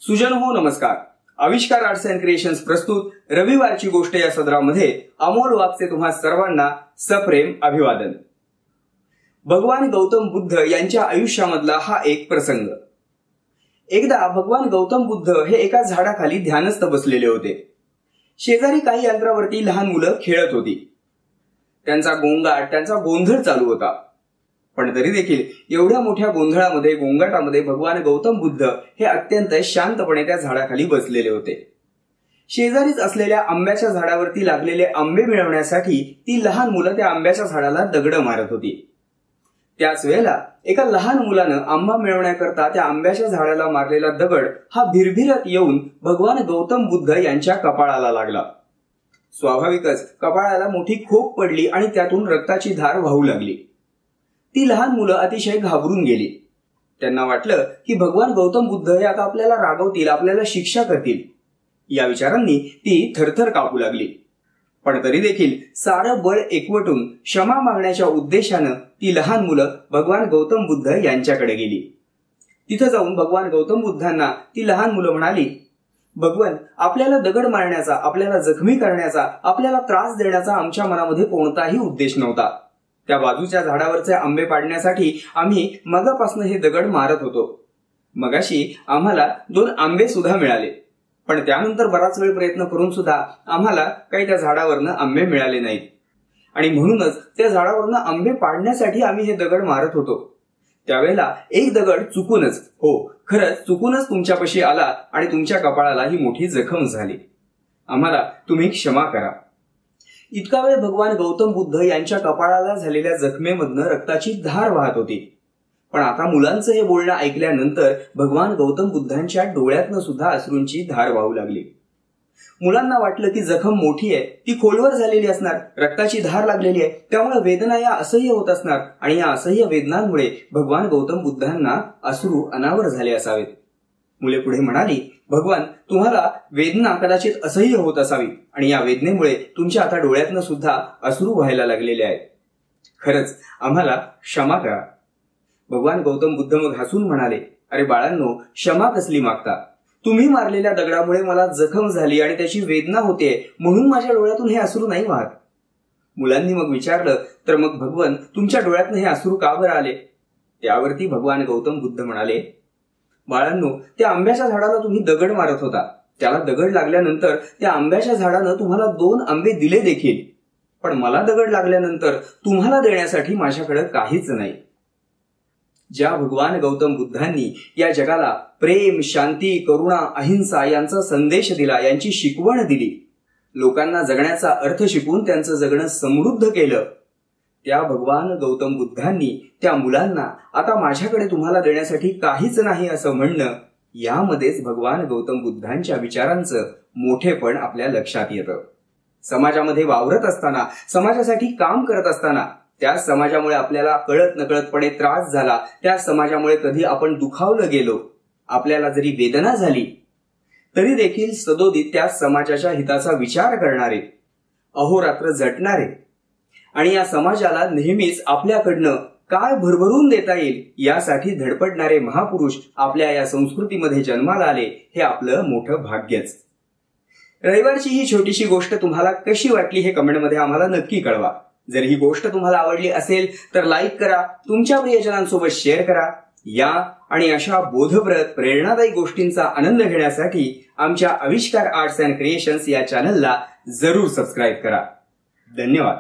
सुजन हो नमस्कार. आविष्कार आर्ट्स अँड क्रिएशन्स प्रस्तुत रविवारची गोष्ट या सदरामध्ये अमोल वागचे तुम्हा सर्वांना सप्रेम अभिवादन. भगवान गौतम बुद्ध यांच्या आयुष्यामधला हा एक प्रसंग. एकदा भगवान गौतम बुद्ध हे एका झाडाखाली ध्यानस्थ बसलेले होते. शेजारी काही अंतरावरती लहान मुलं खेळत होती. त्यांचा गोंगाट, त्यांचा गोंधळ चालू होता. पण तरी देखील एवढ्या मोठ्या गोंधळामध्ये, गोंगाटामध्ये भगवान गौतम बुद्ध हे अत्यंत शांतपणे त्या झाडाखाली बसलेले होते. शेजारीच असलेल्या आंब्याच्या झाडावरती लागलेले आंबे मिळवण्यासाठी ती लहान मुलं त्या आंब्याच्या झाडाला दगड मारत होती. त्याच वेळेला एका लहान मुलानं आंबा मिळवण्याकरता त्या आंब्याच्या झाडाला मारलेला दगड हा भिरभिरत येऊन भगवान गौतम बुद्ध यांच्या कपाळाला लागला. स्वाभाविकच कपाळाला मोठी खोक पडली आणि त्यातून रक्ताची धार वाहू लागली. ती लहान मुलं अतिशय घाबरून गेली. त्यांना वाटलं की भगवान गौतम बुद्ध हे आता आपल्याला रागवतील, आपल्याला शिक्षा करतील. या विचारांनी ती थरथर कापू लागली. पण तरी देखील सारं बळ एकवटून क्षमा मागण्याच्या उद्देशानं ती लहान मुलं भगवान गौतम बुद्ध यांच्याकडे गेली. तिथं जाऊन भगवान गौतम बुद्धांना ती लहान मुलं म्हणाली, भगवान, आपल्याला दगड मारण्याचा, आपल्याला जखमी करण्याचा, आपल्याला त्रास देण्याचा आमच्या मनामध्ये कोणताही उद्देश नव्हता. त्या बाजूच्या झाडावरचे आंबे पाडण्यासाठी आम्ही मगापासून हे दगड मारत होतो. मगाशी आम्हाला 2 आंबे सुद्धा मिळाले, पण त्यानंतर बराच वेळ प्रयत्न करून सुद्धा आम्हाला काही त्या झाडावरनं आंबे मिळाले नाहीत. आणि म्हणूनच त्या झाडावरनं आंबे पाडण्यासाठी आम्ही हे दगड मारत होतो. त्यावेळेला एक दगड चुकूनच, खरंच चुकूनच तुमच्यापाशी आला आणि तुमच्या कपाळाला ही मोठी जखम झाली. आम्हाला तुम्ही क्षमा करा. इतका वेळ भगवान गौतम बुद्ध यांच्या कपाळाला झालेल्या जखमेमधनं रक्ताची धार वाहत होती. पण आता मुलांचं हे बोलणं ऐकल्यानंतर भगवान गौतम बुद्धांच्या डोळ्यातनं सुद्धा अश्रूंची धार वाहू लागली. मुलांना वाटलं की जखम मोठी आहे, ती खोलवर झालेली असणार, रक्ताची धार लागलेली आहे, त्यामुळे वेदना या असह्य होत असणार आणि या असह्य वेदनांमुळे भगवान गौतम बुद्धांना अश्रू अनावर झाले असावेत. मुले पुढे म्हणाली, भगवान, तुम्हाला वेदना कदाचित असह्य होत असावी आणि या वेदनेमुळे तुमच्या आता डोळ्यातनं सुद्धा अश्रू व्हायला लागलेले आहेत. खरंच आम्हाला क्षमा करा. भगवान गौतम बुद्ध मग हसून म्हणाले, अरे बाळांनो, क्षमा कसली मागता? तुम्ही मारलेल्या दगडामुळे मला जखम झाली आणि त्याची वेदना होते, म्हणून माझ्या डोळ्यातून हे अश्रू नाही वाहत. मुलांनी मग विचारलं, तर मग भगवान, तुमच्या डोळ्यातनं हे अश्रू का बरं आले? त्यावरती भगवान गौतम बुद्ध म्हणाले, बाळांनो, त्या आंब्याच्या झाडाला तुम्ही दगड मारत होता. त्याला दगड लागल्यानंतर त्या आंब्याच्या झाडानं तुम्हाला 2 आंबे दिले देखील, पण मला दगड लागल्यानंतर तुम्हाला देण्यासाठी माझ्याकडे काहीच नाही. ज्या भगवान गौतम बुद्धांनी या जगाला प्रेम, शांती, करुणा, अहिंसा यांचा संदेश दिला, यांची शिकवण दिली, लोकांना जगण्याचा अर्थ शिकवून त्यांचं जगणं समृद्ध केलं, त्या भगवान गौतम बुद्धांनी त्या मुलांना आता माझ्याकडे तुम्हाला देण्यासाठी काहीच नाही असं म्हणणं, यामध्येच भगवान गौतम बुद्धांच्या विचारांचं मोठेपण आपल्या लक्षात येतं. समाजामध्ये वावरत असताना, समाजासाठी काम करत असताना, त्या समाजामुळे आपल्याला कळत नकळतपणे त्रास झाला, त्या समाजामुळे कधी आपण दुखावलं गेलो, आपल्याला जरी वेदना झाली, तरी देखील सदोदित त्या समाजाच्या हिताचा विचार करणारे, अहोरात्र झटणारे आणि या समाजाला नेहमीच आपल्याकडनं काय भरभरून देता येईल यासाठी धडपडणारे महापुरुष आपल्या या संस्कृतीमध्ये जन्माला आले, हे आपलं मोठं भाग्यच. रविवारची ही छोटीशी गोष्ट तुम्हाला कशी वाटली हे कमेंटमध्ये आम्हाला नक्की कळवा. जर ही गोष्ट तुम्हाला आवडली असेल तर लाईक करा, तुमच्या प्रियजनांसोबत शेअर करा. या आणि अशा बोधप्रद, प्रेरणादायी गोष्टींचा आनंद घेण्यासाठी आमच्या आविष्कार आर्ट्स अँड क्रिएशन्स या चॅनलला जरूर सबस्क्राईब करा. धन्यवाद.